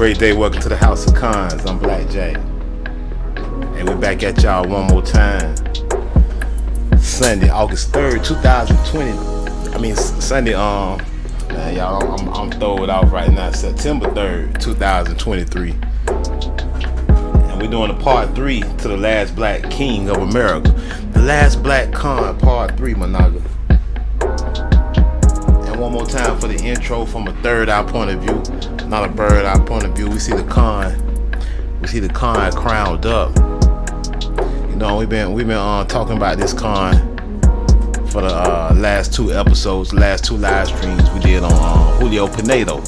Great day. Welcome to the House of Cons. I'm Black Jack. And we're back at y'all one more time. Sunday, August 3rd, 2020. Sunday, man, y'all, I'm throwing it off right now. September 3rd, 2023. And we're doing a part 3 to the last Black King of America. The last Black Khan, part 3, Managa. And one more time for the intro from a third eye point of view. Not a bird eye point of view. We see the Khan. We see the Khan crowned up. You know, we've been talking about this Khan for the last 2 episodes, last 2 live streams we did on Julio Pinedo,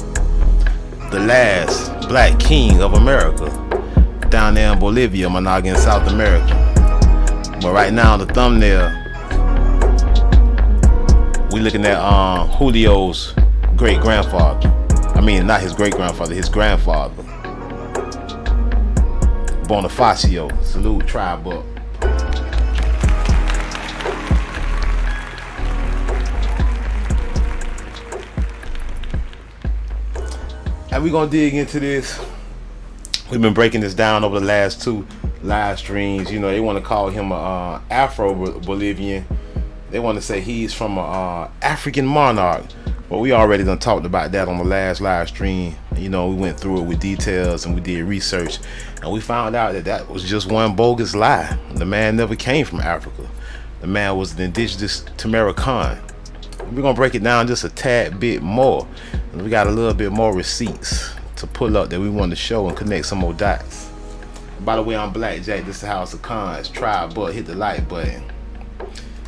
the last Black King of America, down there in Bolivia, Managa, in South America. But right now, the thumbnail, we looking at Julio's great-grandfather. I mean, not his great-grandfather, his grandfather, Bonifacio. Salute, tribe up. And we're gonna dig into this. We've been breaking this down over the last 2 live streams. You know, they want to call him a Afro-Bolivian. They want to say he's from a African monarch. But we already done talked about that on the last live stream. You know, we went through it with details and we did research, and we found out that that was just one bogus lie. The man never came from Africa. The man was an indigenous Tamarakan. We're gonna break it down just a tad bit more. And we got a little bit more receipts to pull up that we want to show and connect some more dots. By the way, I'm Black Jack. This is the House of Cons. Try but hit the like button.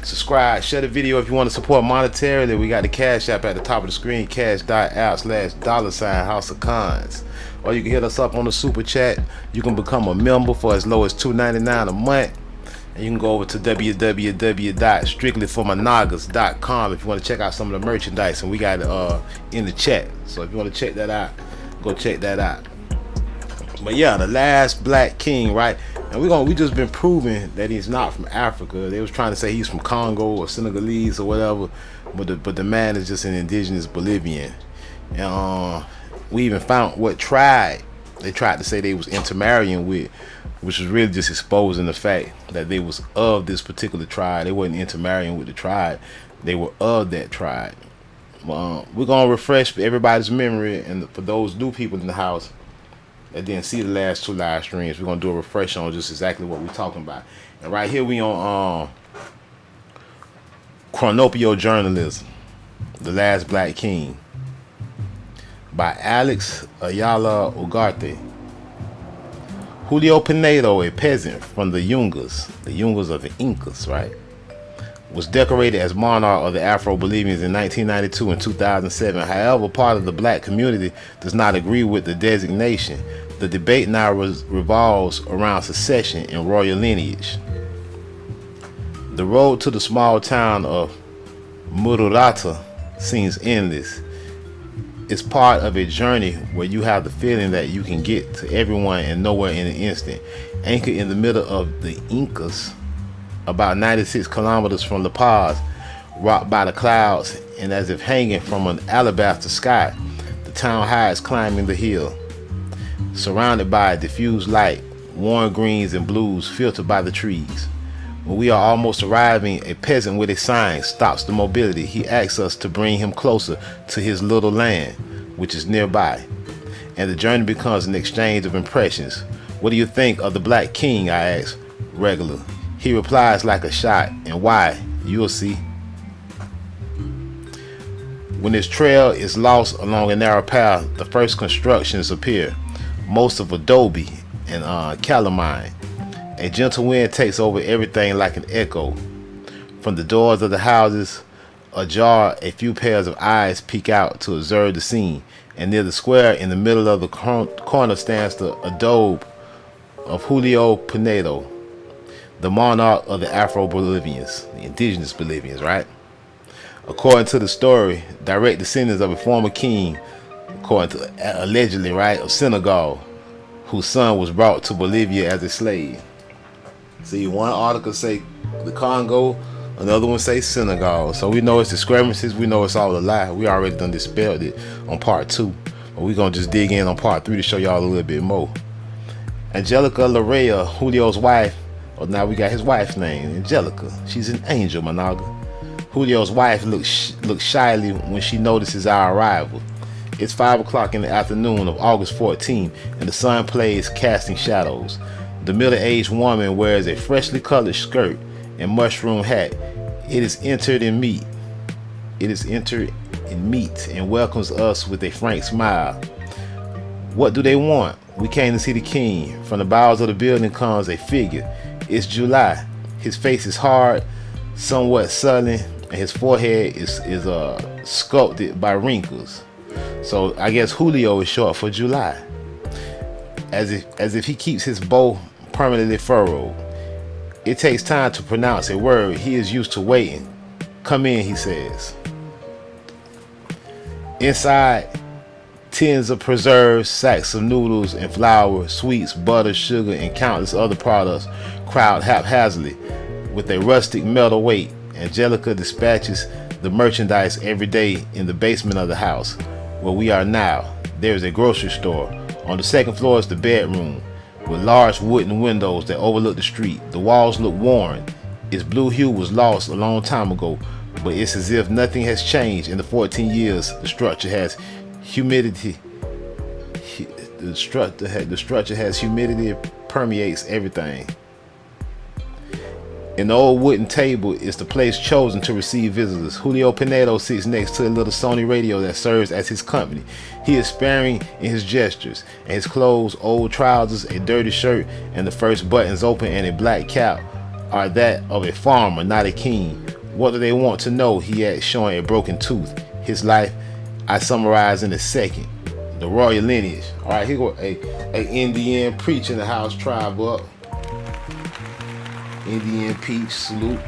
Subscribe, share the video if you want to support monetarily. We got the Cash App at the top of the screen, cash.app/$ House of Cons. Or you can hit us up on the super chat. You can become a member for as low as $2.99 a month. And you can go over to www.strictlyformanagas.com if you want to check out some of the merchandise. And we got it in the chat. So if you want to check that out, go check that out. But yeah, the last Black King, right? And we just been proving that he's not from Africa. They was trying to say he's from Congo or Senegalese or whatever, but the man is just an indigenous Bolivian. And we even found what tribe they tried to say they was intermarrying with, which was really just exposing the fact that they was of this particular tribe. They wasn't intermarrying with the tribe. They were of that tribe. We're gonna refresh everybody's memory, and for those new people in the house that didn't see the last 2 live streams, we're gonna do a refresh on just exactly what we're talking about. And right here we on Chronopio Journalism, The Last Black King, by Alex Ayala Ugarte. Julio Pinedo, a peasant from the Yungas of the Incas, right, was decorated as monarch of the Afro-Bolivians in 1992 and 2007. However, part of the Black community does not agree with the designation. The debate now revolves around succession and royal lineage. The road to the small town of Mururata seems endless. It's part of a journey where you have the feeling that you can get to everyone and nowhere in an instant. Anchored in the middle of the Incas, about 96 kilometers from La Paz, rocked by the clouds and as if hanging from an alabaster sky, the town hides climbing the hill. Surrounded by diffused light, warm greens and blues filtered by the trees. When we are almost arriving, a peasant with a sign stops the mobility. He asks us to bring him closer to his little land, which is nearby. And the journey becomes an exchange of impressions. What do you think of the Black King? I ask regular. He replies like a shot, and why? You'll see. When this trail is lost along a narrow path, the first constructions appear, most of adobe and calamine. A gentle wind takes over everything like an echo. From the doors of the houses ajar, a few pairs of eyes peek out to observe the scene, and near the square in the middle of the corner stands the adobe of Julio Pinedo, the monarch of the Afro-Bolivians, the indigenous Bolivians, right? According to the story, direct descendants of a former king, according to allegedly, right, of Senegal, whose son was brought to Bolivia as a slave. See, one article say the Congo, another one say Senegal. So we know it's discrepancies. We know it's all a lie. We already done dispelled it on part 2. But we're going to just dig in on part 3 to show y'all a little bit more. Angelica Larrea, Julio's wife. Well, now we got his wife's name, Angelica. She's an angel, Managa. Julio's wife looks shyly when she notices our arrival. It's 5 o'clock in the afternoon of August 14, and the sun plays casting shadows. The middle-aged woman wears a freshly colored skirt and mushroom hat. It is entered in meat. And welcomes us with a frank smile. What do they want? We came to see the king. From the bowels of the building comes a figure. It's July. His face is hard, somewhat sullen, and his forehead is sculpted by wrinkles. So I guess Julio is short for July. As if he keeps his bow permanently furrowed. It takes time to pronounce a word. He is used to waiting. Come in, he says. Inside, tins of preserves, sacks of noodles and flour, sweets, butter, sugar, and countless other products crowd haphazardly with a rustic metal weight. Angelica dispatches the merchandise every day in the basement of the house. Where we are now, there is a grocery store. On the second floor is the bedroom, with large wooden windows that overlook the street. The walls look worn. Its blue hue was lost a long time ago, but it's as if nothing has changed in the 14 years. The structure has humidity. The structure has humidity, permeates everything. An old wooden table is the place chosen to receive visitors. Julio Pinedo sits next to a little Sony radio that serves as his company. He is sparing in his gestures, and his clothes, old trousers, a dirty shirt, and the first buttons open, and a black cap are that of a farmer, not a king. What do they want to know? He asks, showing a broken tooth. His life I summarize in a second. The royal lineage. All right, here go a Indian preach in the house, tribe up. Indian peach salute.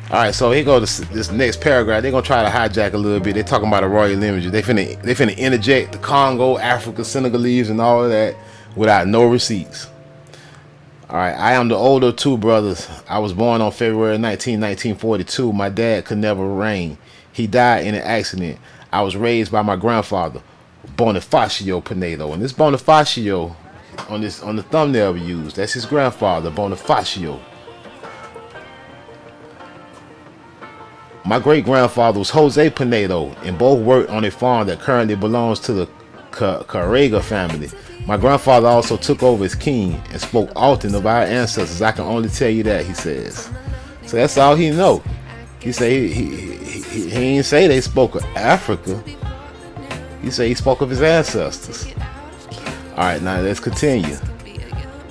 All right, so here goes this next paragraph. They're gonna try to hijack a little bit. They're talking about the royal lineage. They finna interject the Congo, Africa, Senegalese, and all of that without no receipts. All right, I am the older of two brothers. I was born on February 19, 1942. My dad could never reign. He died in an accident. I was raised by my grandfather, Bonifacio Pinedo, and this Bonifacio on the thumbnail we used, that's his grandfather, Bonifacio. My great grandfather was Jose Pinedo, and both worked on a farm that currently belongs to the Carrega family. My grandfather also took over as king and spoke often of our ancestors. I can only tell you that, he says. So that's all he know. He say he ain't say they spoke of Africa. He say he spoke of his ancestors. All right, now let's continue.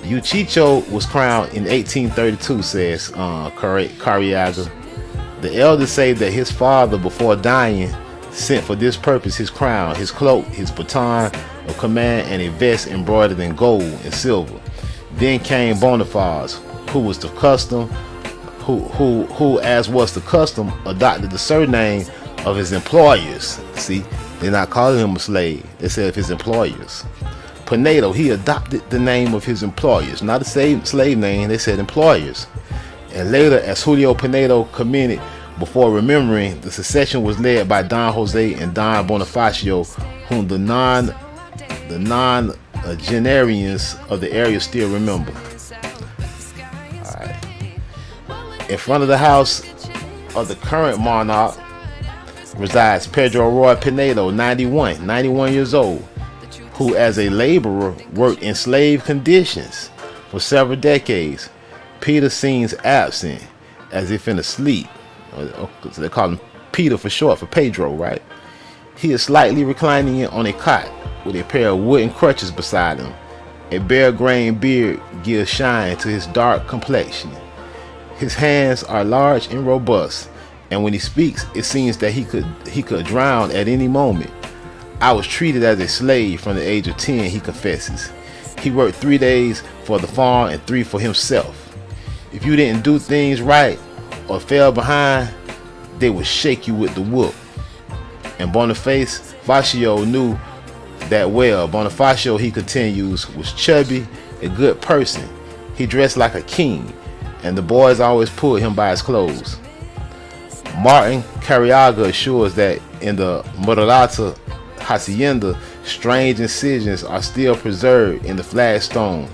Uchicho was crowned in 1832, says Carriaga. The elders say that his father, before dying, sent for this purpose his crown, his cloak, his baton of command, and a vest embroidered in gold and silver. Then came Boniface, who was the custom, who as was the custom, adopted the surname of his employers. See, they're not calling him a slave. They said of his employers. Pinedo, he adopted the name of his employers, not a slave name. They said employers. And later, as Julio Pinedo commented before remembering, the succession was led by Don Jose and Don Bonifacio, whom the non-genarians of the area still remember. All right. In front of the house of the current monarch resides Pedro Roy Pinedo, 91 years old, who as a laborer worked in slave conditions for several decades. Peter seems absent, as if in a sleep. So they call him Peter for short, for Pedro, right? He is slightly reclining on a cot with a pair of wooden crutches beside him. A bare grain beard gives shine to his dark complexion. His hands are large and robust, and when he speaks, it seems that he could drown at any moment. I was treated as a slave from the age of 10, he confesses. He worked 3 days for the farm and 3 for himself. If you didn't do things right or fell behind, they would shake you with the whoop. And Bonifacio knew that well. Bonifacio, he continues, was chubby, a good person. He dressed like a king, and the boys always pulled him by his clothes. Martin Carriaga assures that in the Muralata hacienda, strange incisions are still preserved in the flagstone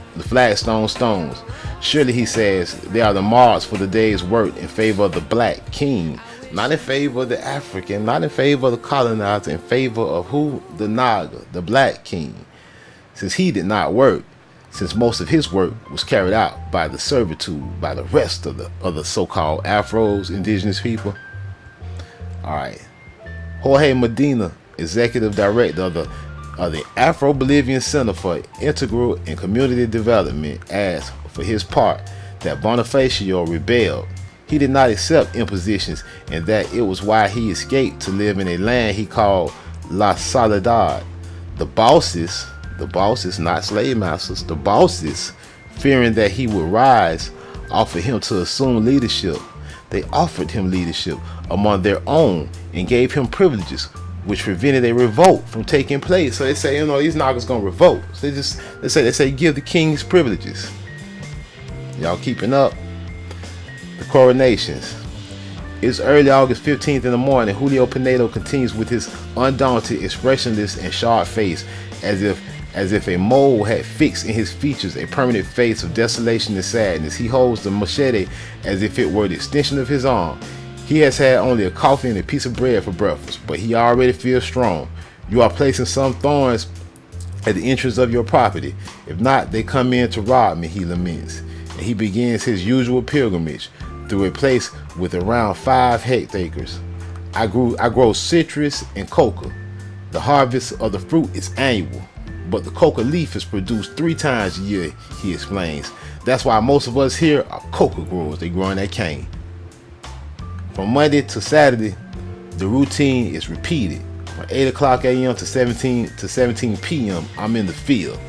stones. Surely, he says, they are the marks for the day's work in favor of the black king. Not in favor of the African, not in favor of the colonizer, in favor of who? The Naga, the black king. Since he did not work, since most of his work was carried out by the servitude, by the rest of the so-called Afros, indigenous people. All right. Jorge Medina, executive director of the Afro-Bolivian Center for Integral and Community Development, asked for his part that Bonifacio rebelled. He did not accept impositions, and that it was why he escaped to live in a land he called La Soledad. The bosses, not slave masters, the bosses, fearing that he would rise, offered him to assume leadership. They offered him leadership among their own and gave him privileges, which prevented a revolt from taking place. So they say, these Nagas gonna revolt. So they say give the kings privileges. Y'all keeping up? The coronations. It's early August 15th in the morning. Julio Pinedo continues with his undaunted, expressionless, and sharp face, as if a mole had fixed in his features a permanent face of desolation and sadness. He holds the machete as if it were the extension of his arm. He has had only a coffee and a piece of bread for breakfast, but he already feels strong. You are placing some thorns at the entrance of your property. If not, they come in to rob me, he laments. And he begins his usual pilgrimage through a place with around 5 hectares. I grow citrus and coca. The harvest of the fruit is annual, but the coca leaf is produced 3 times a year, he explains. That's why most of us here are coca growers. They growing that cane. From Monday to Saturday, the routine is repeated. From 8 o'clock a.m. to 17 p.m., I'm in the field.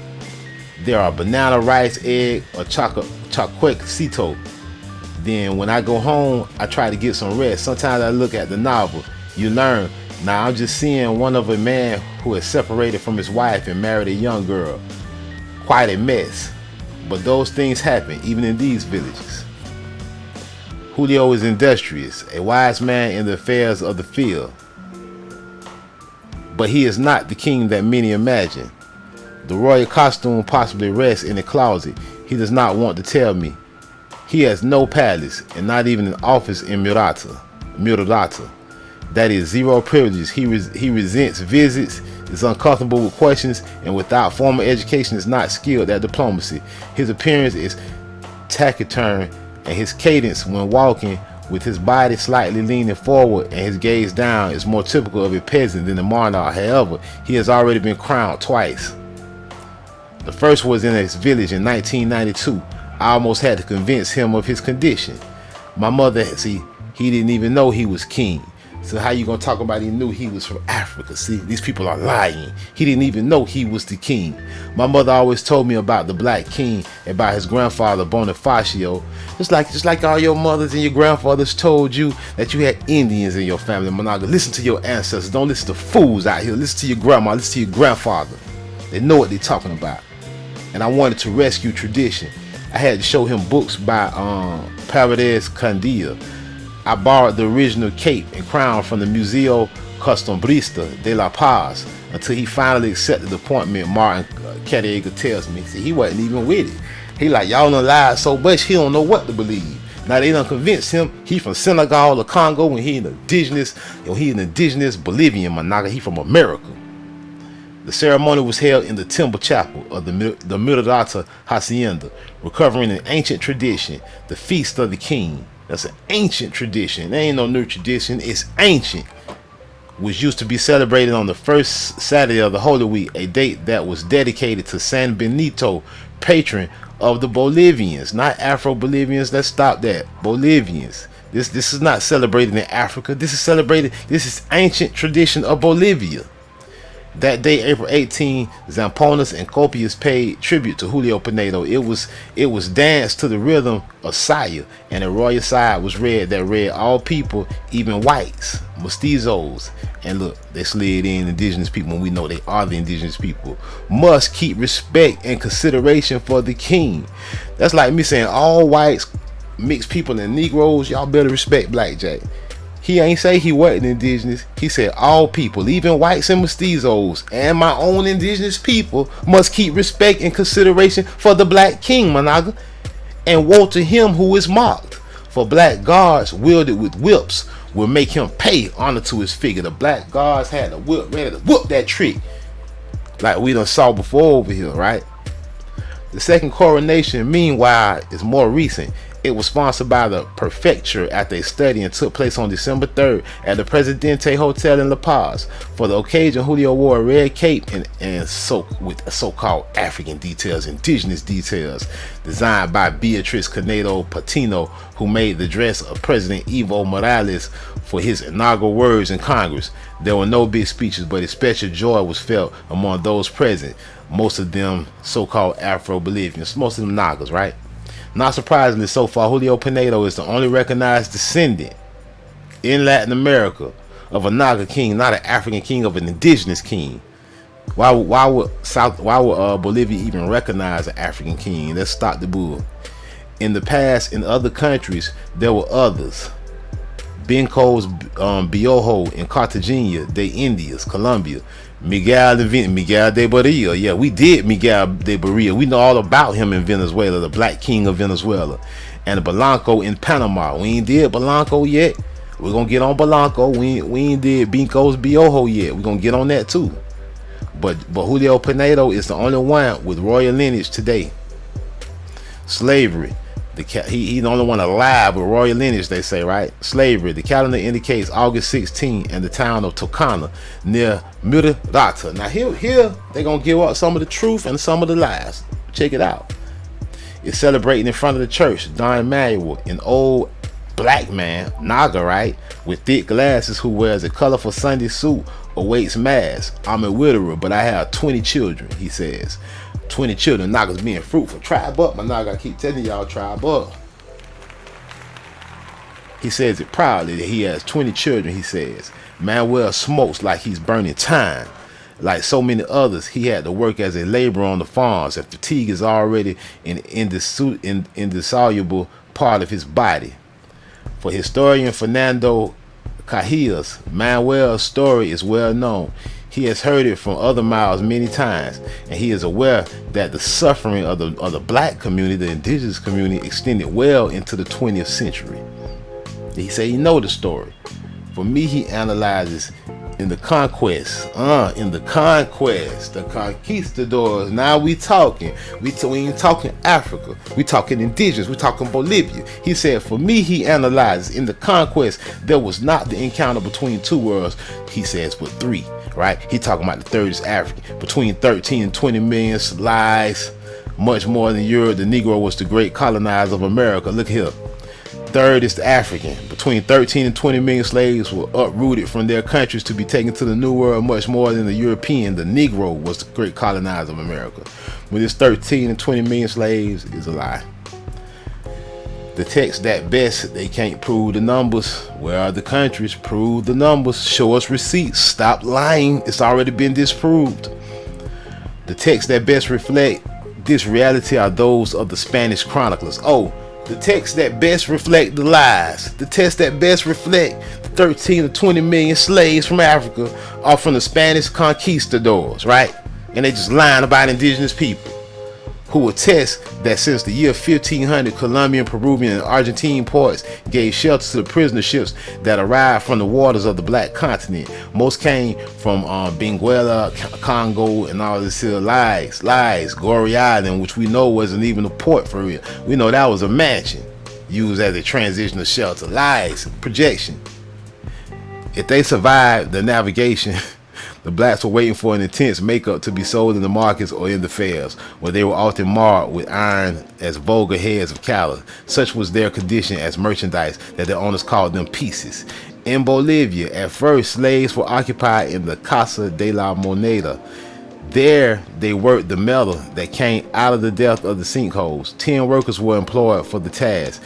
There are banana, rice, egg, or chacuecito. Then when I go home, I try to get some rest. Sometimes I look at the novel. You learn. Now I'm just seeing one of a man who is separated from his wife and married a young girl. Quite a mess. But those things happen even in these villages. Julio is industrious, a wise man in the affairs of the field. But he is not the king that many imagine. The royal costume possibly rests in a closet. He does not want to tell me. He has no palace and not even an office in Murata. That is 0 privileges. He resents visits, is uncomfortable with questions, and without formal education is not skilled at diplomacy. His appearance is taciturn, and his cadence when walking, with his body slightly leaning forward and his gaze down, is more typical of a peasant than a monarch. However, he has already been crowned twice. The first was in his village in 1992. I almost had to convince him of his condition. My mother, he didn't even know he was king. So how you gonna talk about he knew he was from Africa? See, these people are lying. He didn't even know he was the king. My mother always told me about the black king, about his grandfather Bonifacio. Just like all your mothers and your grandfathers told you that you had Indians in your family. Monaga, listen to your ancestors. Don't listen to fools out here. Listen to your grandma. Listen to your grandfather. They know what they're talking about. And I wanted to rescue tradition. I had to show him books by Paredes Candia. I borrowed the original cape and crown from the Museo Costumbrista de La Paz until he finally accepted the appointment. Martin Carrega tells me. See, he wasn't even with it. He like, y'all done lied so much, he don't know what to believe. Now they done convinced him he from Senegal or Congo when he an indigenous Bolivian Managa. He from America. The ceremony was held in the Timber Chapel of the Murata Hacienda, recovering an ancient tradition, the Feast of the King. That's an ancient tradition. There ain't no new tradition. It's ancient. Which used to be celebrated on the first Saturday of the Holy Week, a date that was dedicated to San Benito, patron of the Bolivians, not Afro-Bolivians. Let's stop that. Bolivians. This is not celebrated in Africa. This is ancient tradition of Bolivia. That day, April 18, Zamponas and Copias paid tribute to Julio Pinedo. It was danced to the rhythm of Saya, and a royal side was read that read all people, even whites, mestizos. And look, they slid in indigenous people when we know they are the indigenous people. Must keep respect and consideration for the king. That's like me saying all whites, mixed people, and Negroes, y'all better respect Blackjack. He ain't say he wasn't indigenous. He said all people, even whites and mestizos, and my own indigenous people, must keep respect and consideration for the black king, Managa, and woe to him who is mocked. For black guards wielded with whips will make him pay honor to his figure. The black guards had a whip ready to whoop that trick, like we done saw before over here, right? The second coronation, meanwhile, is more recent. It was sponsored by the prefecture after a study and took place on December 3rd at the Presidente Hotel in La Paz. For the occasion, Julio wore a red cape and with so-called African details, indigenous details, designed by Beatriz Canedo Patino, who made the dress of President Evo Morales for his inaugural words in Congress. There were no big speeches, but a special joy was felt among those present, most of them so-called Afro-Bolivians, most of them Nagas, right? Not surprisingly, so far, Julio Pinedo is the only recognized descendant in Latin America of a Naga king, not an African king, of an indigenous king. Why would Bolivia even recognize an African king? Let's stop the bull. In the past, in other countries, there were others. Benco's Biojo in Cartagena de Indias, Colombia. Miguel de Barria. Yeah, we did Miguel de Barria. We know all about him in Venezuela, the black king of Venezuela. And Blanco in Panama. We ain't did Blanco yet. We're going to get on Blanco. We ain't did Benco's Biojo yet. We're going to get on that too. But Julio Pinedo is the only one with royal lineage today. Slavery. He's the only one alive with royal lineage, they say, right? Slavery. The calendar indicates August 16 and the town of Tocana near Murata. Now here they're going to give up some of the truth and some of the lies. Check it out. It's celebrating in front of the church. Don Manuel, an old black man, Naga, right, with thick glasses, who wears a colorful Sunday suit, awaits mass. I'm a widower, but I have 20 children, he says. 20 children, Nagas being fruitful. Tribe up, my Naga. I keep telling y'all, tribe up. He says it proudly that he has 20 children, he says. Manuel smokes like he's burning time. Like so many others, he had to work as a laborer on the farms, and fatigue is already an indissoluble part of his body. For historian Fernando Cajias, Manuel's story is well known. He has heard it from other mouths many times, and he is aware that the suffering of the black community, the indigenous community, extended well into the 20th century. He said he know the story. For me, he analyzes in the conquistadors. Now we talking. We ain't talking Africa. We talking indigenous. We talking Bolivia. He said, for me, he analyzes in the conquest, there was not the encounter between two worlds. He says, but three. Right? He talking about the third is African. Between 13 and 20 million lives, much more than Europe. The Negro was the great colonizer of America. Look here. Third is the African. Between 13 and 20 million slaves were uprooted from their countries to be taken to the New World, much more than the European. The Negro was the great colonizer of America. When it's 13 and 20 million slaves is a lie. The text that best they can't prove the numbers. Where are the countries? Prove the numbers. Show us receipts. Stop lying. It's already been disproved. The texts that best reflect this reality are those of the Spanish chroniclers. Oh, the texts that best reflect the lies. The texts that best reflect 13 to 20 million slaves from Africa are from the Spanish conquistadors, right? And they just lying about indigenous people, who attest that since the year 1500, Colombian, Peruvian, and Argentine ports gave shelter to the prisoner ships that arrived from the waters of the Black Continent. Most came from Benguela, Congo, and all this here lies. Goree Island, which we know wasn't even a port for real. We know that was a mansion used as a transitional shelter. Lies, projection. If they survived the navigation, the blacks were waiting for an intense makeup to be sold in the markets or in the fairs, where they were often marred with iron as vulgar heads of cattle. Such was their condition as merchandise that their owners called them pieces. In Bolivia, at first, slaves were occupied in the Casa de la Moneda. There, they worked the metal that came out of the depth of the sinkholes. 10 workers were employed for the task,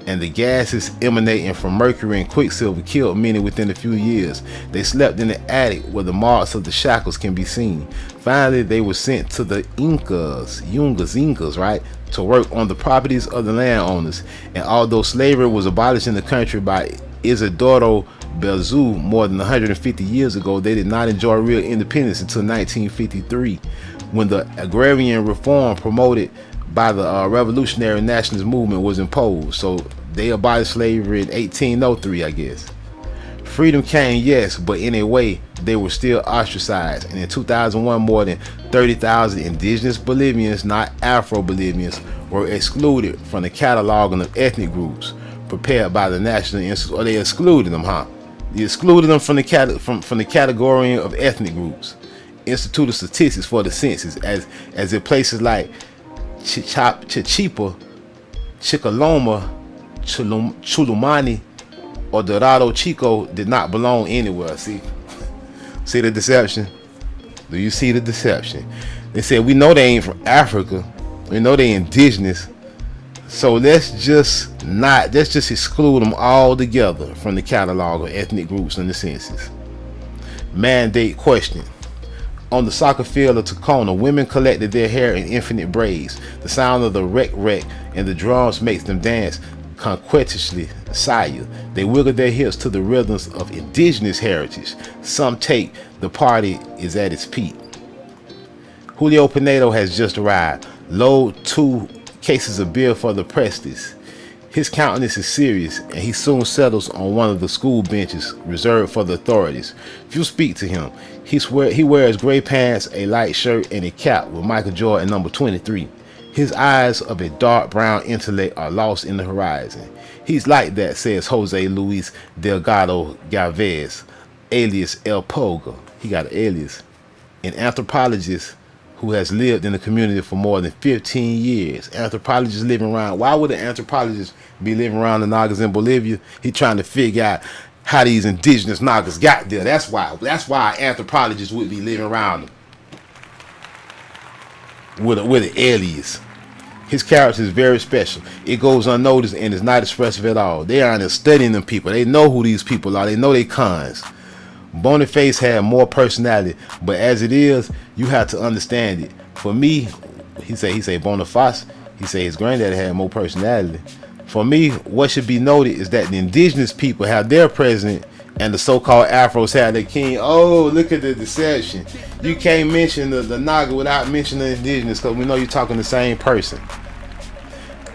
and the gases emanating from mercury and quicksilver killed many within a few years. They slept in the attic where the marks of the shackles can be seen. Finally, they were sent to the Incas, right, to work on the properties of the landowners. And although slavery was abolished in the country by Isidoro Belzou more than 150 years ago, they did not enjoy real independence until 1953, when the agrarian reform promoted by the revolutionary nationalist movement was imposed. So they abolished slavery in 1803, I guess. Freedom came, yes, but in a way, they were still ostracized. And in 2001, more than 30,000 indigenous Bolivians, not Afro-Bolivians, were excluded from the cataloging of ethnic groups prepared by the National Institute. Or they excluded them, huh? They excluded them from the category of ethnic groups. Institute of Statistics for the Census, as in places like Chichipa, Chicaloma, Chulumani, or Dorado Chico did not belong anywhere. See the deception? Do you see the deception? They said, we know they ain't from Africa, we know they indigenous, so let's just exclude them all together from the catalog of ethnic groups in the census. Mandate question. On the soccer field of Tacona, women collected their hair in infinite braids. The sound of the rec and the drums makes them dance conquetishly. Saya. They wiggle their hips to the rhythms of indigenous heritage. Some take the party is at its peak. Julio Pinedo has just arrived. Load 2 cases of beer for the Prestes. His countenance is serious, and he soon settles on one of the school benches reserved for the authorities. Few speak to him. He wears gray pants, a light shirt, and a cap with Michael Jordan number 23. His eyes of a dark brown intellect are lost in the horizon. He's like that, says Jose Luis Delgado Galvez, alias El Pogo. He got an alias. An anthropologist who has lived in the community for more than 15 years. Anthropologists living around. Why would an anthropologist be living around the Nagas in Bolivia? He's trying to figure out how these indigenous Nagas got there. That's why anthropologists would be living around them with an alias. His character is very special. It goes unnoticed and is not expressive at all. They aren't studying them people. They know who these people are. They know they cons. Boniface had more personality, but as it is, you have to understand it. For me, he say Boniface. He say his granddaddy had more personality. For me, what should be noted is that the indigenous people have their president and the so-called Afros have their king. Oh, look at the deception. You can't mention the Naga without mentioning the indigenous, because we know you're talking the same person.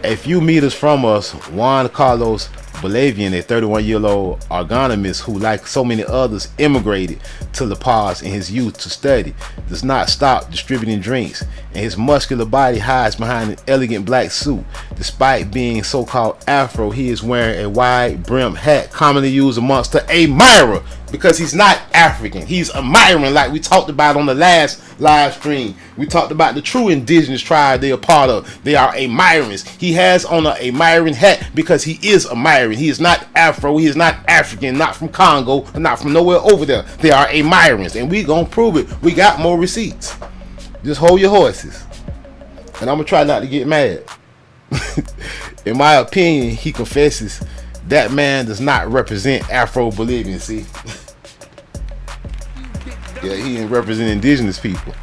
A few meters from us, Juan Carlos Bolivian, a 31-year-old agronomist who, like so many others, immigrated to La Paz in his youth to study, does not stop distributing drinks, and his muscular body hides behind an elegant black suit. Despite being so-called Afro, he is wearing a wide-brimmed hat commonly used amongst the Aymara, because he's not African. He's Aymaran, like we talked about on the last live stream. We talked about the true indigenous tribe they are part of. They are Aymarans. He has on an Aymaran hat because he is Aymaran. He is not Afro. He is not African, not from Congo, not from nowhere over there. They are Aymarans, and we gonna prove it. We got more receipts. Just hold your horses. And I'm gonna try not to get mad. In my opinion, he confesses that man does not represent Afro-Bolivian, see? Yeah, he didn't represent indigenous people.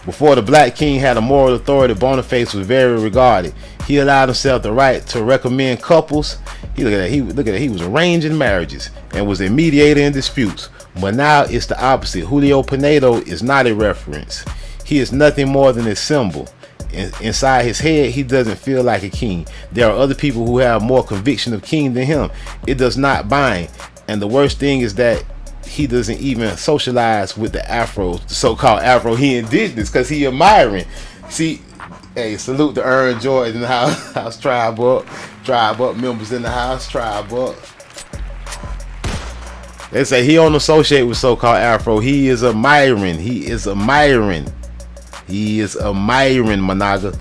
Before the Black King had a moral authority, Boniface was very regarded. He allowed himself the right to recommend couples. Look at that. He was arranging marriages and was a mediator in disputes. But now it's the opposite. Julio Pinedo is not a reference. He is nothing more than a symbol. Inside his head, he doesn't feel like a king. There are other people who have more conviction of king than him. It does not bind. And the worst thing is that he doesn't even socialize with the Afro, the so-called Afro. He indigenous because he admiring. See, hey, salute to Ern Jordan in the house. Tribe up members in the house. Tribe up. They say he don't associate with so-called Afro. He is admiring. He is admiring. He is admiring, Managa.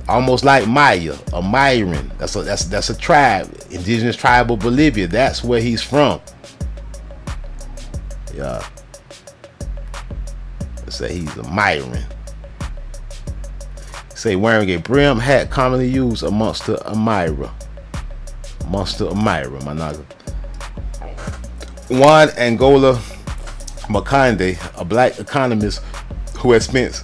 Almost like Maya, admiring. That's a tribe, indigenous tribe of Bolivia. That's where he's from. Yeah. They say he's admiring. Say wearing a brim hat commonly used amongst the Amira. Managa. Juan Angola Macande, a black economist who has spent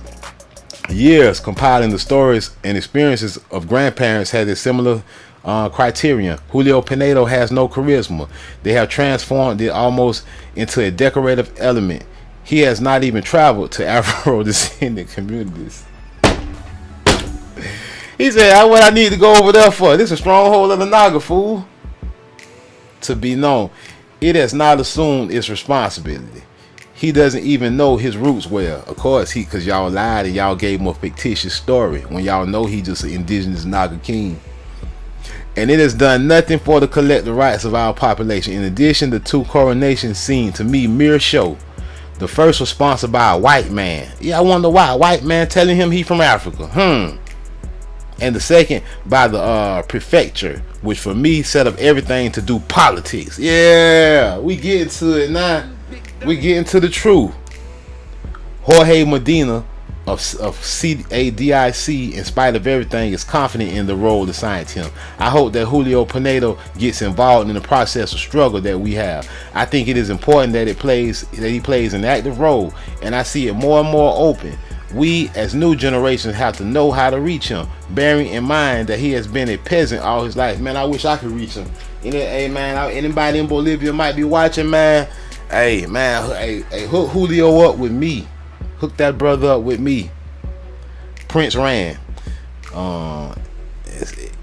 years compiling the stories and experiences of grandparents, had a similar criterion. Julio Pinedo has no charisma. They have transformed it almost into a decorative element. He has not even traveled to Afro-descendant communities. He said, what I need to go over there for? This is a stronghold of the Naga, fool. To be known, it has not assumed its responsibility. He doesn't even know his roots well. Of course, because y'all lied and y'all gave him a fictitious story when y'all know he just an indigenous Naga king. And it has done nothing for the collective rights of our population. In addition, the two coronations seem to me mere show. The first was sponsored by a white man. Yeah, I wonder why. A white man telling him he from Africa. And the second by the prefecture, which for me set up everything to do politics. Yeah, we get into it now. We get into the truth. Jorge Medina of CADIC, in spite of everything, is confident in the role assigned to him. I hope that Julio Pinedo gets involved in the process of struggle that we have. I think it is important that he plays an active role, and I see it more and more open. We as new generations have to know how to reach him, bearing in mind that he has been a peasant all his life. Man, I wish I could reach him. Hey man, anybody in Bolivia might be watching, man. Hey man, hook Julio up with me. Hook that brother up with me. Prince Rand.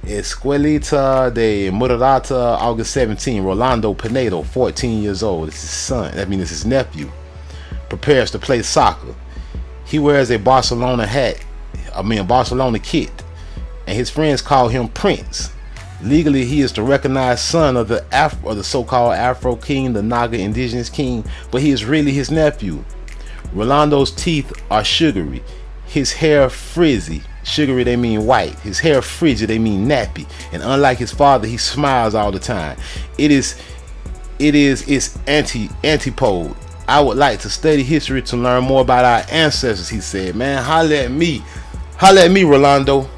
Escuelita de Murata, August 17. Rolando Pinedo, 14 years old. It's his son. That means it's his nephew. Prepares to play soccer. He wears a Barcelona kit, and his friends call him Prince. Legally, he is the recognized son of the so-called Afro king, the Naga indigenous king, but he is really his nephew. Rolando's teeth are sugary, his hair frizzy. Sugary, they mean white. His hair frigid, they mean nappy. And unlike his father, he smiles all the time. It is its antipode. I would like to study history to learn more about our ancestors, he said. Man, holla at me, Rolando.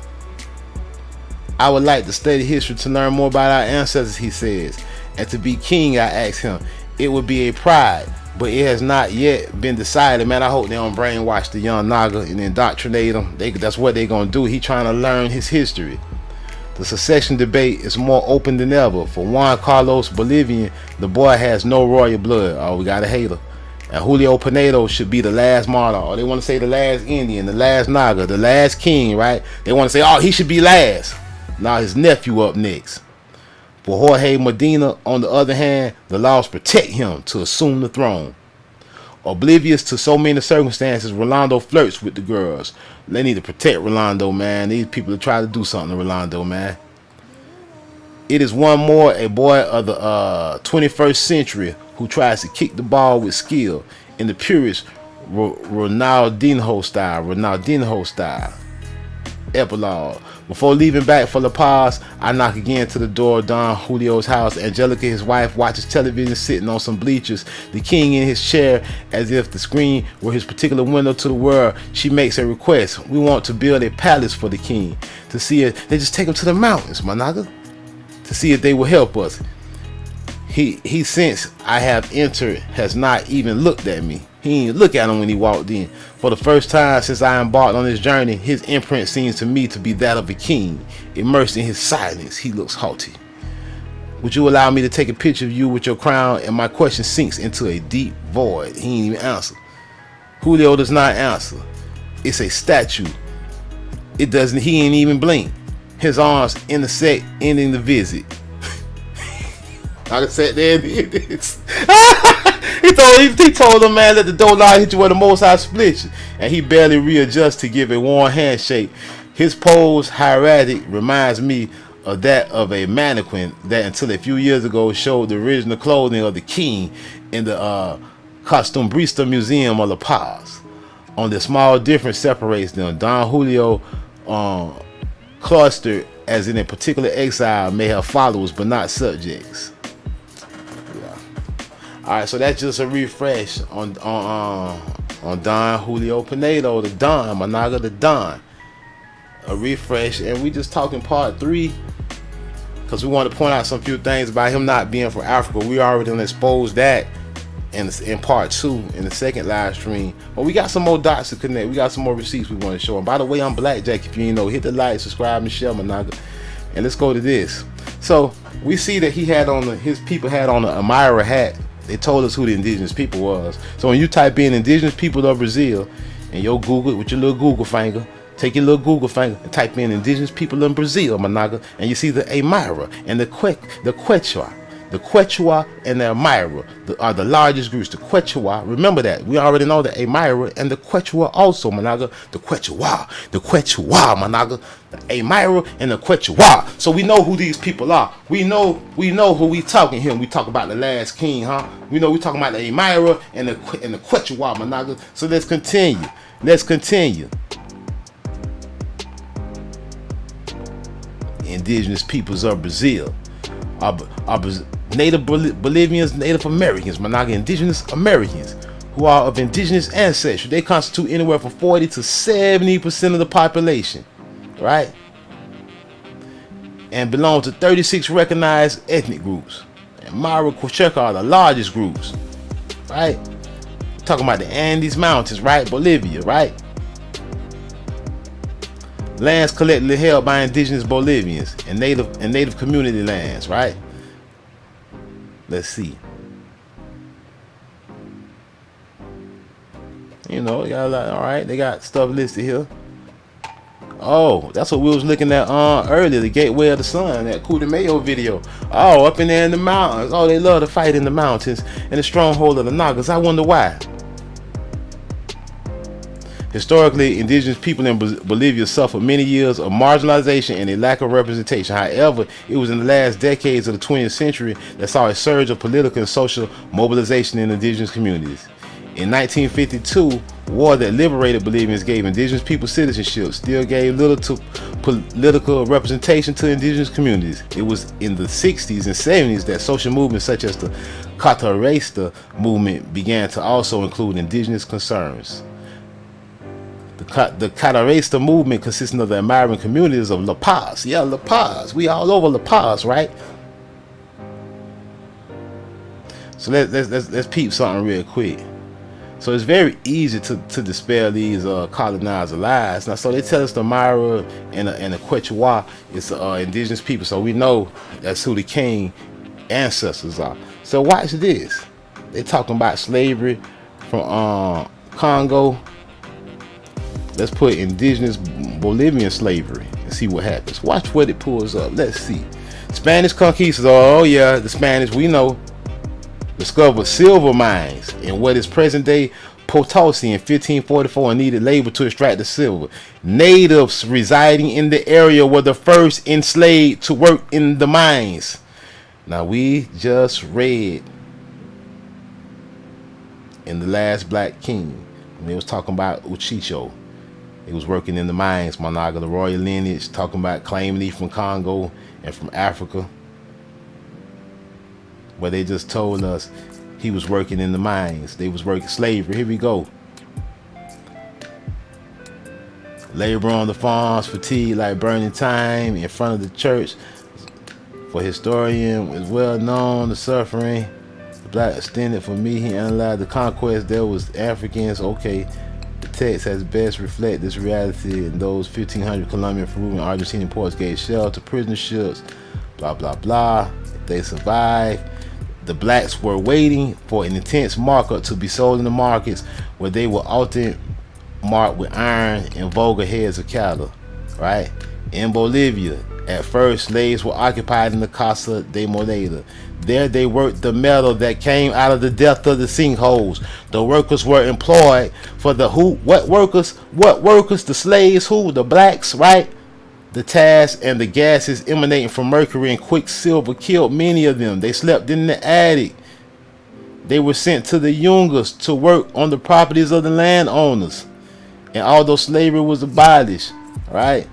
I would like to study history to learn more about our ancestors, he says. And to be king, I asked him. It would be a pride, but it has not yet been decided. Man, I hope they don't brainwash the young Naga and indoctrinate them. That's what they're going to do. He trying to learn his history. The succession debate is more open than ever. For Juan Carlos Bolivian, the boy has no royal blood. Oh, we got a hater. And Julio Pinedo should be the last martyr. Or they want to say the last Indian, the last Naga, the last king, right? They want to say, oh, he should be last. Now his nephew up next. For Jorge Medina, on the other hand, the laws protect him to assume the throne. Oblivious to so many circumstances, Rolando flirts with the girls. They need to protect Rolando, man. These people are trying to do something to Rolando, man. It is one more a boy of the 21st century who tries to kick the ball with skill in the purest Ronaldinho style. Epilogue. Before leaving back for La Paz, I knock again to the door of Don Julio's house. Angelica, his wife, watches television sitting on some bleachers. The king in his chair, as if the screen were his particular window to the world. She makes a request. We want to build a palace for the king. To see it, they just take him to the mountains, my naga. To see if they will help us. He since I have entered has not even looked at me. He didn't look at him when he walked in. For the first time since I embarked on this journey, his imprint seems to me to be that of a king. Immersed in his silence, he looks haughty. Would you allow me to take a picture of you with your crown? And my question sinks into a deep void. He ain't even answer. Julio does not answer. It's a statue. He ain't even blink. His arms intersect, ending the visit. I just sat there and did this. He told him, man, let the door lie hit you where the most high split you. And he barely readjusts to give a warm handshake. His pose, hieratic, reminds me of that of a mannequin that until a few years ago showed the original clothing of the king in the Costumbrista Museum of La Paz. Only a small difference separates them. Don Julio cloistered as in a particular exile may have followers but not subjects. Alright, so that's just a refresh on Don Julio Pinedo, the Don, Managa the Don. A refresh, and we just talking part 3 because we want to point out some few things about him not being from Africa. We already exposed that in part 2 in the second live stream. But we got some more dots to connect. We got some more receipts we want to show. And by the way, I'm Blackjack. If you ain't know, hit the like, subscribe, and share, Managa. And let's go to this. So we see that he had on his people had on an Amira hat. They told us who the indigenous people was. So when you type in indigenous people of Brazil and you'll Google with your little Google finger, take your little Google finger and type in indigenous people in Brazil, Managa, and you see the Amira and the Quechua. The Quechua and the Amira are the largest groups. The Quechua, remember that. We already know the Amira and the Quechua also, Managa. The Quechua, Managa. The Amira and the Quechua. So we know who these people are. We know who we talking here. We talk about the last king, huh? We know we talking about the Amira and the Quechua, Managa. So let's continue. Indigenous peoples of Brazil are Native Bolivians, Native Americans, Managa, indigenous Americans who are of indigenous ancestry. They constitute anywhere from 40 to 70% of the population, right? And belong to 36 recognized ethnic groups. And Mara Quechua are the largest groups, right? Talking about the Andes Mountains, right? Bolivia, right? Lands collectively held by indigenous Bolivians and native community lands, right? Let's see. You know, they got a lot, all right. They got stuff listed here. Oh, that's what we was looking at earlier, the Gateway of the Sun, that Cutumayo video. Oh, up in there in the mountains. Oh, they love to fight in the mountains and the stronghold of the Nagas. I wonder why. Historically, indigenous people in Bolivia suffered many years of marginalization and a lack of representation. However, it was in the last decades of the 20th century that saw a surge of political and social mobilization in indigenous communities. In 1952, war that liberated Bolivians gave indigenous people citizenship, still gave little to political representation to indigenous communities. It was in the 60s and 70s that social movements such as the Catarista movement began to also include indigenous concerns. The Catarista movement consisting of the American communities of La Paz. Yeah, La Paz. We all over La Paz, right? So let's peep something real quick. So it's very easy to dispel these colonizer lies. Now, so they tell us the Mara and the Quechua is indigenous people. So we know that's who the king ancestors are. So watch this. They talking about slavery from Congo. Let's put indigenous Bolivian slavery and see what happens. Watch what it pulls up. Let's see. Spanish conquistadors. Oh yeah, the Spanish, we know, discovered silver mines in what is present day Potosi in 1544 and needed labor to extract the silver. Natives residing in the area were the first enslaved to work in the mines. Now we just read in The Last Black King, when they was talking about Uchicho. He was working in the mines, Managa, the royal lineage, talking about claiming he from Congo and from Africa. But they just told us he was working in the mines. They was working slavery. Here we go. Labor on the farms, fatigue like burning time in front of the church. For historian, is well known the suffering. The black extended for me. He analyzed the conquest. There was Africans. Okay. The text has best reflect this reality, and those 1,500 Colombian, Peruvian, Argentinian ports gave shelter to prisoner ships, blah, blah, blah. If they survived, the blacks were waiting for an intense markup to be sold in the markets where they were often marked with iron and vulgar heads of cattle, right? In Bolivia, at first, slaves were occupied in the Casa de Moneda. There they worked the metal that came out of the depth of the sinkholes. The workers were employed for the who? What workers? What workers? The slaves who? The blacks, right? The tasks and the gases emanating from mercury and quicksilver killed many of them. They slept in the attic. They were sent to the Yungas to work on the properties of the landowners. And although slavery was abolished, right?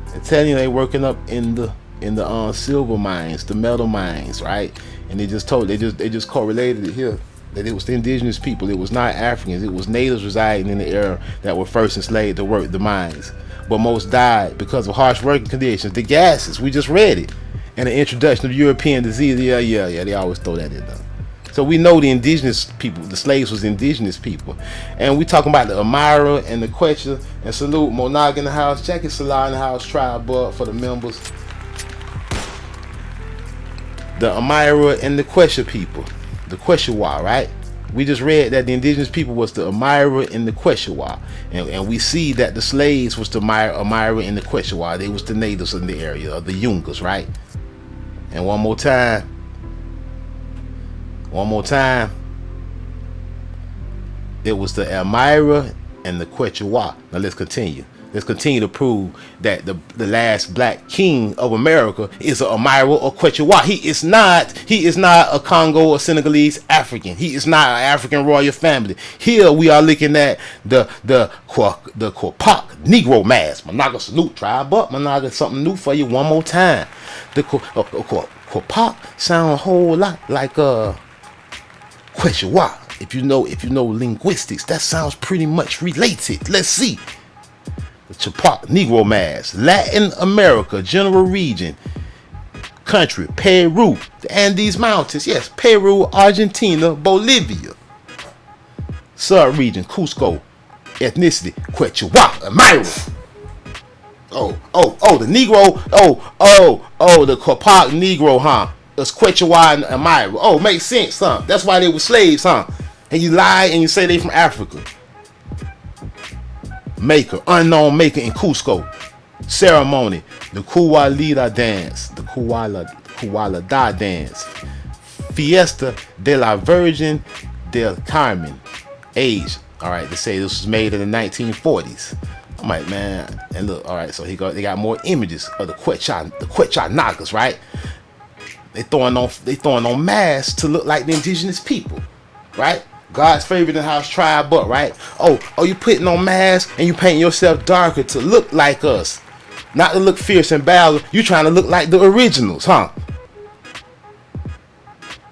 They're telling you they working up in the silver mines, the metal mines, right? And they just correlated it here that it was the indigenous people. It was not Africans. It was natives residing in the area that were first enslaved to work the mines. But most died because of harsh working conditions. The gases, we just read it. And the introduction of European disease. Yeah. They always throw that in there. So we know the indigenous people, the slaves was indigenous people. And we talking about the Amira and the Quechua. And salute Monag in the house, Jackie Salah in the house, Tribe Bud for the members. the Amira and the Quechua people, the Quechua, right? We just read that the indigenous people was the Amira and the Quechua, and we see that the slaves was the Amira and the Quechua. They was the natives in the area of the Yungas, right? And one more time, it was the Amira and the Quechua. Now let's continue. Let's continue to prove that the last black king of America is a Amira or Quechua. He is not a Congo or Senegalese African. He is not an African royal family. Here we are looking at the Quapac Negro mask. Managa salute, tribe up. Managa, something new for you one more time. The Quapac sound a whole lot like Quechua. If you know linguistics, that sounds pretty much related. Let's see. The Quapac Negro mask, Latin America, general region, country, Peru, the Andes Mountains, yes, Peru, Argentina, Bolivia, sub-region, Cusco, ethnicity, Quechua, Amira. The Negro, the Quapac Negro, huh? It's Quechua and Amira. Oh, makes sense, huh? That's why they were slaves, huh? And you lie and you say they from Africa. Maker, unknown maker in Cusco. Ceremony, the Kuwalida dance, the Kuwalada dance. Fiesta de la Virgen del Carmen. Age, all right, they say this was made in the 1940s. I'm like, man, and look, all right, so they got more images of the Quechua Nagas, right? They throwing on masks to look like the indigenous people, right? God's favorite in the house, tribe up, right? Oh, you putting on masks and you painting yourself darker to look like us, not to look fierce and battle. You trying to look like the originals, huh?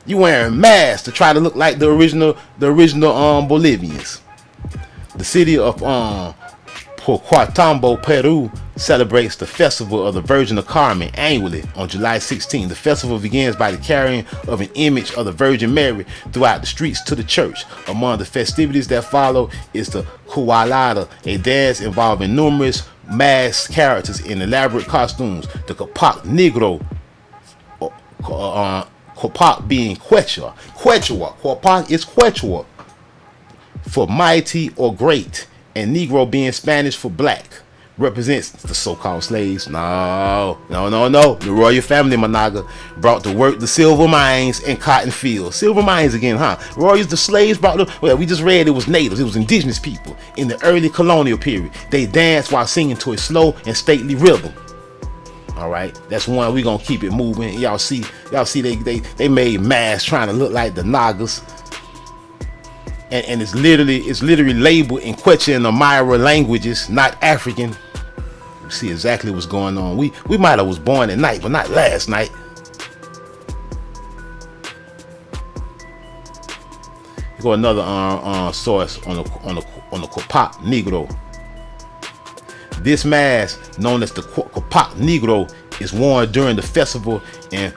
You wearing masks to try to look like the original Bolivians. The city of Quauhtémoc, Peru, celebrates the Festival of the Virgin of Carmen annually on July 16. The festival begins by the carrying of an image of the Virgin Mary throughout the streets to the church. Among the festivities that follow is the Kuwalada, a dance involving numerous masked characters in elaborate costumes. The Quapac Negro, Quapac being Quechua. Quapac is Quechua for mighty or great, and Negro being Spanish for black, represents the so-called slaves. No. The royal family, Managa, brought to work the silver mines and cotton fields. Silver mines again, huh? Royals, the slaves brought them. Well, we just read it was natives. It was indigenous people in the early colonial period. They danced while singing to a slow and stately rhythm. All right, that's one we gonna keep it moving. Y'all see, they made masks trying to look like the Nagas. And it's literally labeled in Quechua and Amira languages, not African. You see exactly what's going on. We might have was born at night, but not last night. You got another source on the Quapac Negro. This mask, known as the Quapac Negro, is worn during the festival in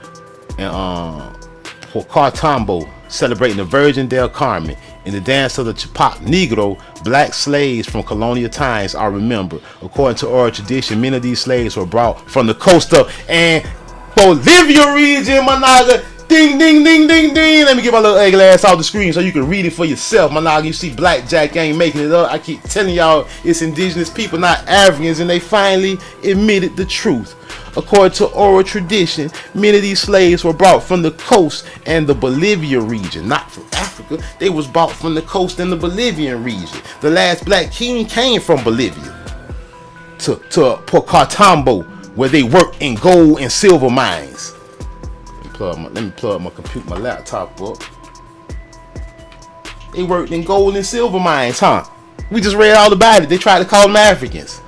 Quauhtémoc, celebrating the Virgin del Carmen. In the dance of the Quapac Negro, black slaves from colonial times are remembered. According to oral tradition, many of these slaves were brought from the coast of and Bolivia region, Managa. Ding, ding, ding, ding, ding. Let me get my little ugly ass off the screen so you can read it for yourself, Managa. You see Blackjack ain't making it up. I keep telling y'all it's indigenous people, not Africans, and they finally admitted the truth. According to oral tradition, many of these slaves were brought from the coast and the Bolivia region, not from Africa. They was brought from the coast and the Bolivian region. The last black king came from Bolivia to Quauhtémoc, where they worked in gold and silver mines. Let me plug my computer, my laptop up. They worked in gold and silver mines, huh? We just read all about it. They tried to call them Africans.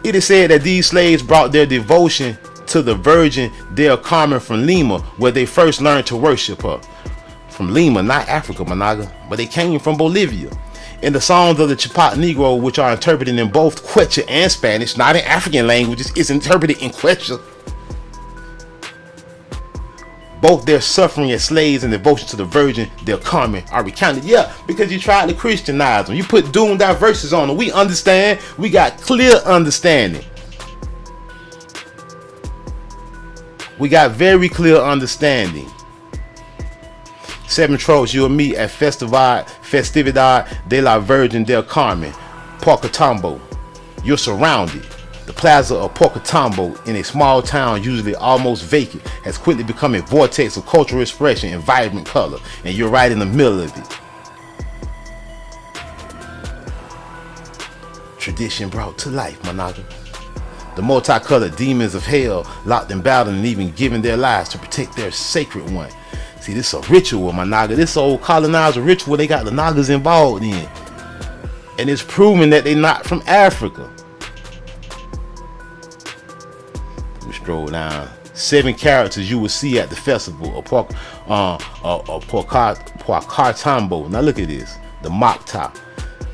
It is said that these slaves brought their devotion to the Virgin del Carmen from Lima, where they first learned to worship her. From Lima, not Africa, Managa, but they came from Bolivia. In the songs of the Quapac Negro, which are interpreted in both Quechua and Spanish, not in African languages, it's interpreted in Quechua. Both their suffering as slaves and devotion to the Virgin del Carmen are recounted. Yeah, because you tried to Christianize them. You put doomed out verses on them. We understand. We got clear understanding. We got very clear understanding. 7 tropes you'll meet at Festividad de la Virgen del Carmen, Porcatambo. You're surrounded. The plaza of Porcatambo, in a small town usually almost vacant, has quickly become a vortex of cultural expression and vibrant color, and you're right in the middle of it. Tradition brought to life, Managa. The multicolored demons of hell locked in battle and even giving their lives to protect their sacred one. See, this is a ritual, my Naga. This old colonizer ritual they got the Nagas involved in. And it's proven that they're not from Africa. We stroll down. 7 characters you will see at the festival of Porcatambo. Now look at this. The Mokta.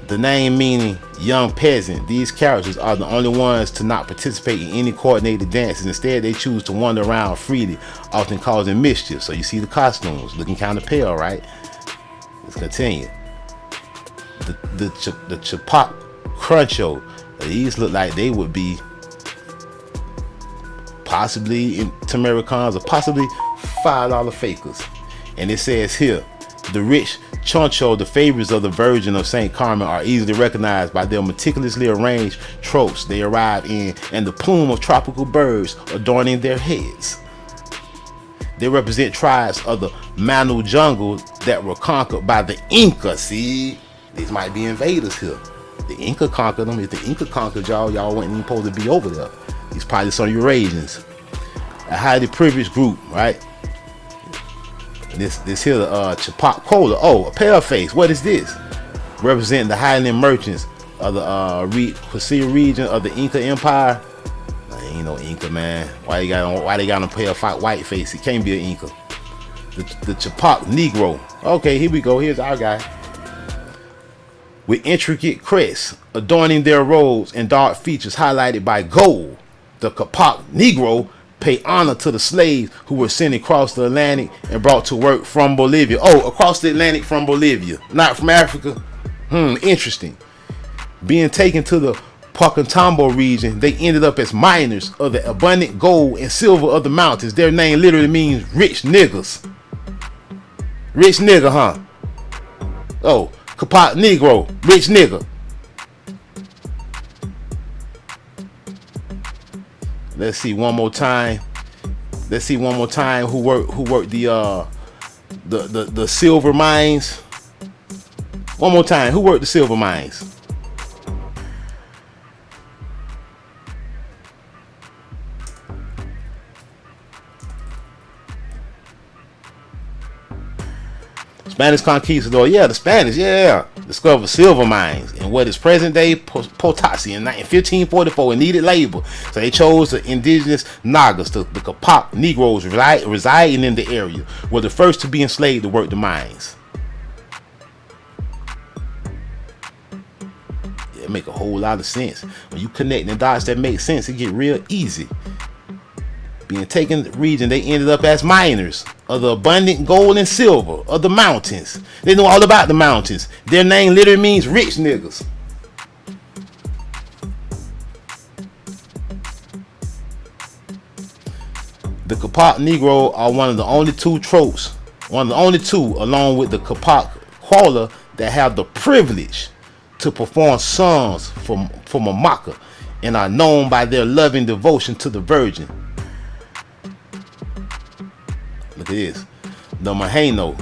The name meaning young peasant. These characters are the only ones to not participate in any coordinated dances. Instead, they choose to wander around freely, often causing mischief. So you see the costumes looking kind of pale, right? Let's continue. The Chapak Cruncho. These look like they would be possibly in Tamaricans or possibly $5 fakers. And it says here, the rich Choncho, the favorites of the Virgin of St. Carmen, are easily recognized by their meticulously arranged tropes they arrive in and the plume of tropical birds adorning their heads. They represent tribes of the Manu jungle that were conquered by the Inca. See, these might be invaders here. The Inca conquered them. If the Inca conquered y'all, y'all weren't even supposed to be over there. These probably some Eurasians. A highly privileged group, right? This here, the Chapak Cola. Oh, a pale face. What is this? Representing the Highland merchants of the Quisir region of the Inca Empire. Ain't no Inca, man. Why they got on pale white face? It can't be an Inca. The Chapak Negro. Okay, here we go. Here's our guy. With intricate crests adorning their robes and dark features highlighted by gold, the Chapak Negro pay honor to the slaves who were sent across the Atlantic and brought to work from Bolivia. Oh, across the Atlantic from Bolivia, not from Africa. Interesting. Being taken to the Porcatambo region, they ended up as miners of the abundant gold and silver of the mountains. Their name literally means rich niggas. Rich nigga, huh? Oh, Chapak Negro, rich nigga. Let's see one more time. Let's see one more time who worked the silver mines. One more time, who worked the silver mines? Spanish conquistador, yeah, the Spanish, yeah, discovered silver mines in what is present-day Potosi in 1544 and needed labor. So they chose the indigenous Nagas, the Chapak Negroes residing in the area, were the first to be enslaved to work the mines. Yeah, it make a whole lot of sense. When you connect the dots that make sense, it get real easy. Being taken the region, they ended up as miners of the abundant gold and silver of the mountains. They know all about the mountains. Their name literally means rich niggas. The Chapak Negro are one of the only two tropes, along with the Chapak Quala, that have the privilege to perform songs for Mamaka and are known by their loving devotion to the Virgin. Look at this. The Maheno,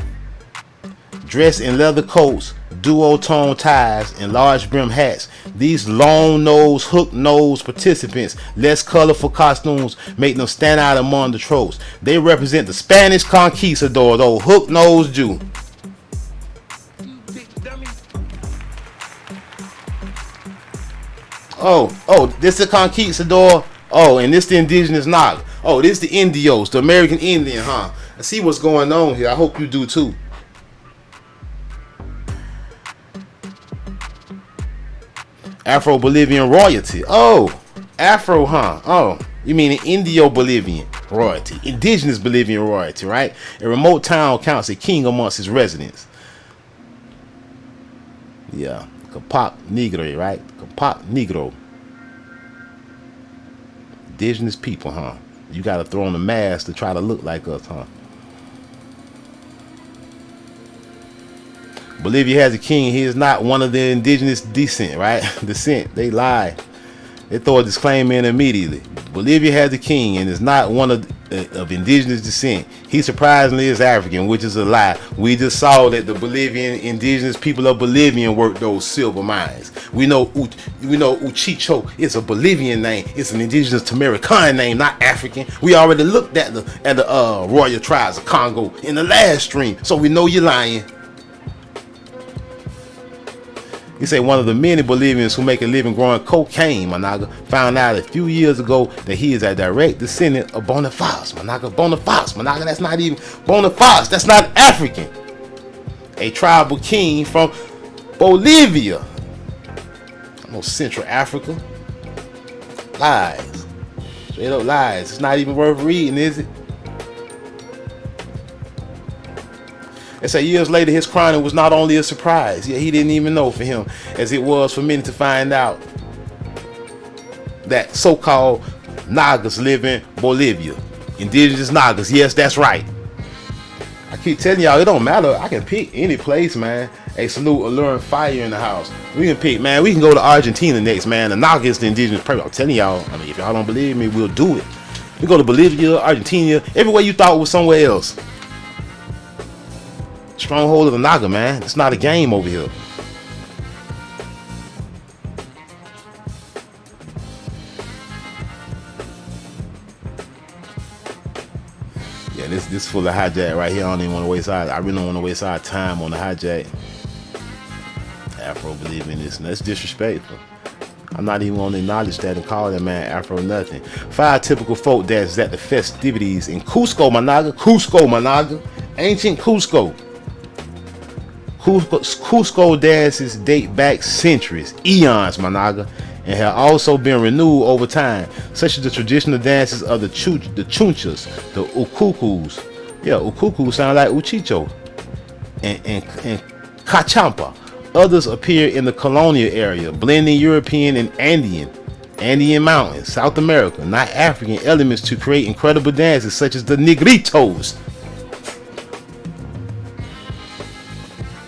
dressed in leather coats, duotone ties, and large brim hats. These long-nosed, hook-nosed participants, less colorful costumes, make them stand out among the tropes. They represent the Spanish conquistador, the old hook-nosed Jew. Oh, this is the conquistador. Oh, and this the indigenous Naga. Oh, this the Indios, the American Indian, huh? I see what's going on here. I hope you do too. Afro-Bolivian royalty. Oh, Afro, huh? Oh, you mean Indio-Bolivian royalty. Indigenous Bolivian royalty, right? A remote town counts a king amongst its residents. Yeah, Chapak Negro, right? Chapak Negro. Indigenous people, huh? You got to throw on a mask to try to look like us, huh? Bolivia has a king. He is not one of the indigenous descent, right? Descent. They lie. They throw a disclaimer in immediately. Bolivia has a king and is not one of indigenous descent. He surprisingly is African, which is a lie. We just saw that the Bolivian indigenous people of Bolivia worked those silver mines. We know Uchicho is a Bolivian name. It's an indigenous American name, not African. We already looked at the royal tribes of Congo in the last stream, so we know you're lying. He said one of the many Bolivians who make a living growing cocaine, Managa, found out a few years ago that he is a direct descendant of Boniface, Managa. Boniface, Managa, that's not even Boniface, that's not African. A tribal king from Bolivia. No, Central Africa. Lies. Straight up lies. It's not even worth reading, is it? They say years later his crowning was not only a surprise, yeah, he didn't even know for him, as it was for many to find out that so-called Nagas live in Bolivia. Indigenous Nagas, yes, that's right. I keep telling y'all, it don't matter. I can pick any place, man. Hey, salute, alluring fire in the house. We can pick, man. We can go to Argentina next, man. The Naga is the indigenous person. I'm telling y'all, I mean, if y'all don't believe me, we'll do it. We go to Bolivia, Argentina, everywhere you thought was somewhere else. Stronghold of the Naga, man. It's not a game over here. Yeah, this full of hijack right here. I don't even want to waste our. I really don't want to waste our time on the hijack. Afro believe in this, and that's disrespectful. I'm not even going to acknowledge that and call that man Afro nothing. 5 typical folk dances at the festivities in Cusco, Managa. Cusco, Managa. Ancient Cusco. Cusco dances date back centuries, eons, Managa, and have also been renewed over time, such as the traditional dances of the Chunchas, the Ukukus. Yeah, Ukukus sound like Uchicho, and Cachampa. Others appear in the colonial area, blending European and Andean mountains, South America, not African elements to create incredible dances such as the Negritos.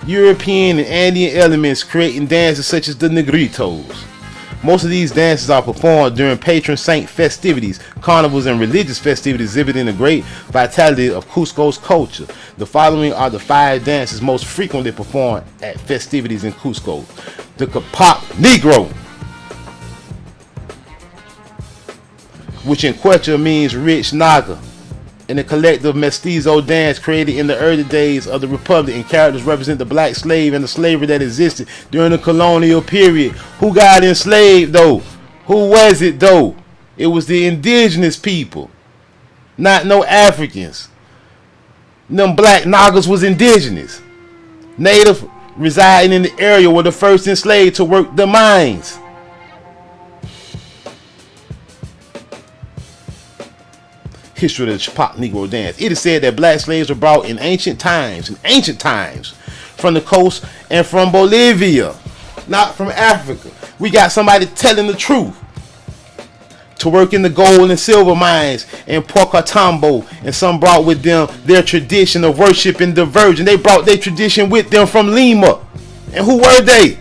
European and Andean elements creating dances such as the Negritos. Most of these dances are performed during patron saint festivities, carnivals, and religious festivities, exhibiting the great vitality of Cusco's culture. The following are the 5 dances most frequently performed at festivities in Cusco. The Capac Negro, which in Quechua means rich Naga, and the collective mestizo dance created in the early days of the Republic, and characters represent the black slave and the slavery that existed during the colonial period. Who got enslaved though? Who was it though? It was the indigenous people, not no Africans. Them black Nagas was indigenous. Native residing in the area were the first enslaved to work the mines. History of the Capac Negro dance. It is said that black slaves were brought in ancient times, from the coast and from Bolivia, not from Africa. We got somebody telling the truth. To work in the gold and silver mines in Porcatambo, and some brought with them their tradition of worshiping the Virgin. They brought their tradition with them from Lima. And who were they?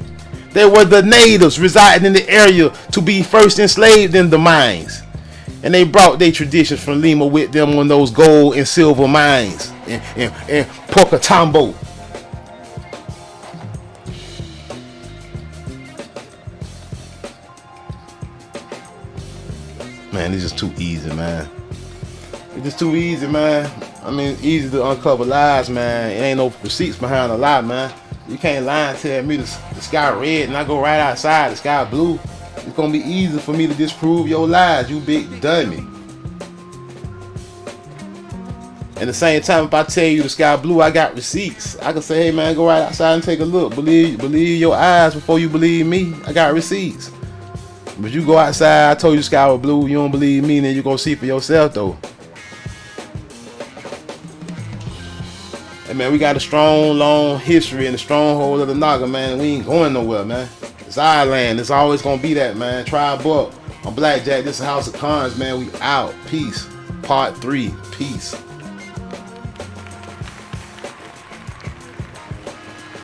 They were the natives residing in the area to be first enslaved in the mines. And they brought their traditions from Lima with them on those gold and silver mines in Porcatambo. Man, it's just too easy, man. It's just too easy, man. I mean, it's easy to uncover lies, man. It ain't no receipts behind a lie, man. You can't lie and tell me the sky red and I go right outside, the sky blue. It's gonna be easy for me to disprove your lies, you big dummy. At the same time, if I tell you the sky blue, I got receipts. I can say, hey man, go right outside and take a look. Believe your eyes before you believe me. I got receipts. But you go outside, I told you the sky was blue, you don't believe me, then you gonna see for yourself though. Hey man, we got a strong, long history in the stronghold of the Naga, man. We ain't going nowhere, man. It's our land. It's always gonna be that, man. Tribe up. I'm Blackjack. This is House of Cards, man. We out. Peace. Part 3. Peace.